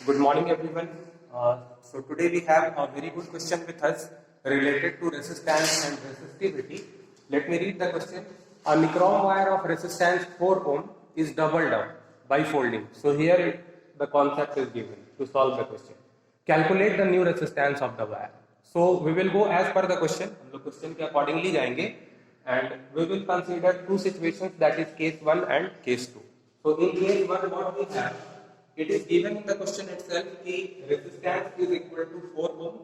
Good morning, everyone. So today we have a very good question with us related to resistance and resistivity. Let me read the question. A nichrome wire of resistance 4 ohm is doubled up by folding. So here the concept is given to solve the question. Calculate the new resistance of the wire. So we will go as per the question. हम लोग question के accordingly जाएंगे and we will consider two situations, that is case 1 and case 2. So in case 1 what we have, it is given in the question itself that resistance is equal to 4 ohm,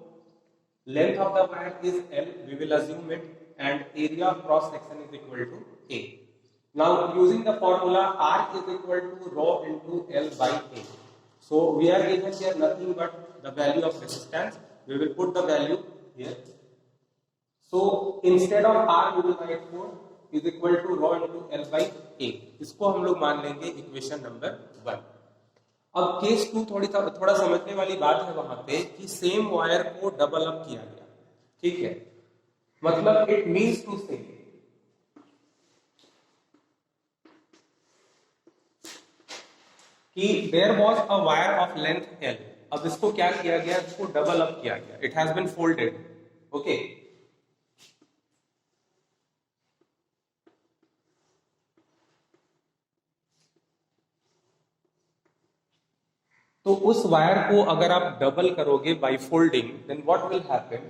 length of the wire is L, we will assume it, and area of cross section is equal to A. Now using the formula R is equal to rho into L by A. So we are given here nothing but the value of resistance. We will put the value here. So instead of R we will write 4 is equal to rho into L by A. इसको हम लोग मान लेंगे equation number 1. अब case 2 थोड़ा समझने वाली बात है वहां पे कि सेम वायर को डबल अप किया गया. ठीक है, मतलब इट मीन्स टू से कि there was a wire of length L. अब इसको क्या किया गया, इसको डबल अप किया गया. It has been folded. Okay, तो उस वायर को अगर आप डबल करोगे by folding, then what will happen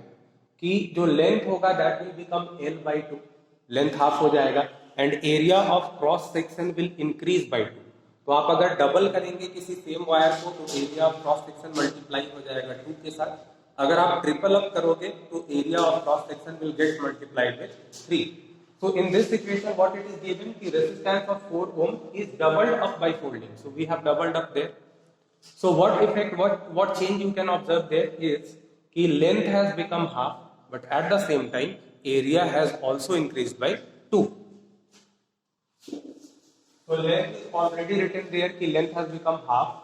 कि जो लेंथ होगा that will become L by 2, length half हो जाएगा, and area of cross section will increase by 2. तो आप अगर डबल करेंगे किसी सेम वायर को तो area of cross section multiply हो जाएगा 2 के साथ. अगर आप ट्रिपल अप करोगे तो area of cross section will get multiplied with 3. So in this situation what it is given, the resistance of 4 ohm is doubled up by folding. So we have doubled up there. So what effect, what change you can observe there is कि length has become half, but at the same time area has also increased by 2. So length is already written there कि length has become half.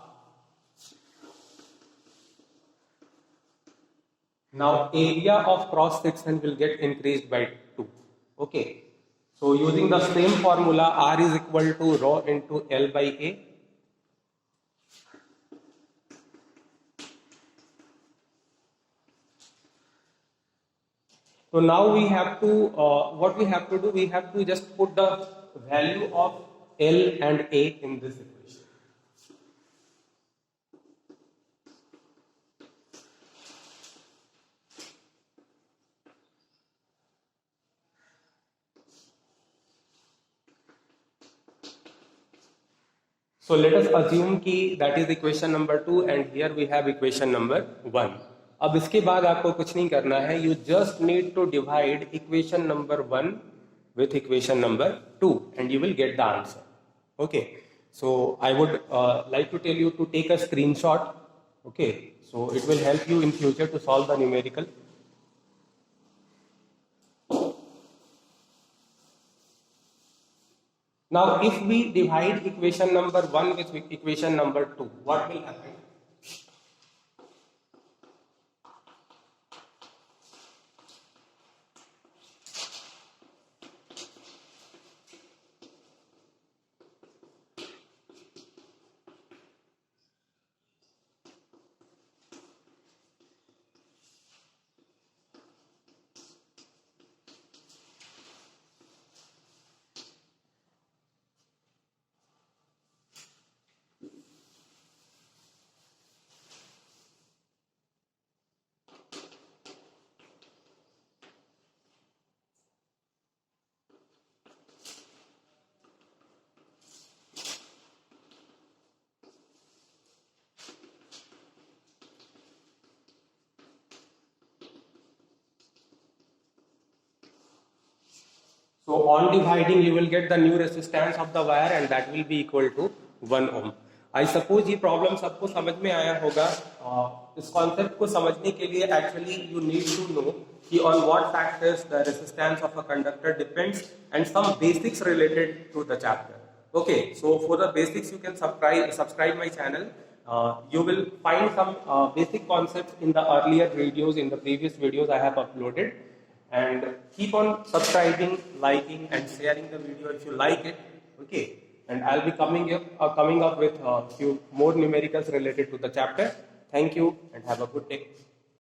Now area of cross section will get increased by 2. Okay, so using the same formula R is equal to rho into L by A. So now we have to, what we have to do, we have to just put the value of L and A in this equation. So let us assume कि that is equation number 2 and here we have equation number 1. अब इसके बाद आपको कुछ नहीं करना है, you just need to divide equation number 1 with equation number 2 and you will get the answer. Okay, so I would like to tell you to take a screenshot. Okay, so it will help you in future to solve the numerical. Now if we divide equation number 1 with equation number 2, what will happen? So on dividing you will get the new resistance of the wire and that will be equal to 1 ohm. I suppose ये problem सबको समझ में आया होगा. इस concept को समझने के लिए actually you need to know कि on what factors the resistance of a conductor depends and some basics related to the chapter. Okay, so for the basics you can subscribe my channel. You will find some basic concepts in the earlier videos, in the previous videos I have uploaded. And keep on subscribing, liking and sharing the video if you like it. Okay, and I'll be coming up with a few more numericals related to the chapter. Thank you and have a good day.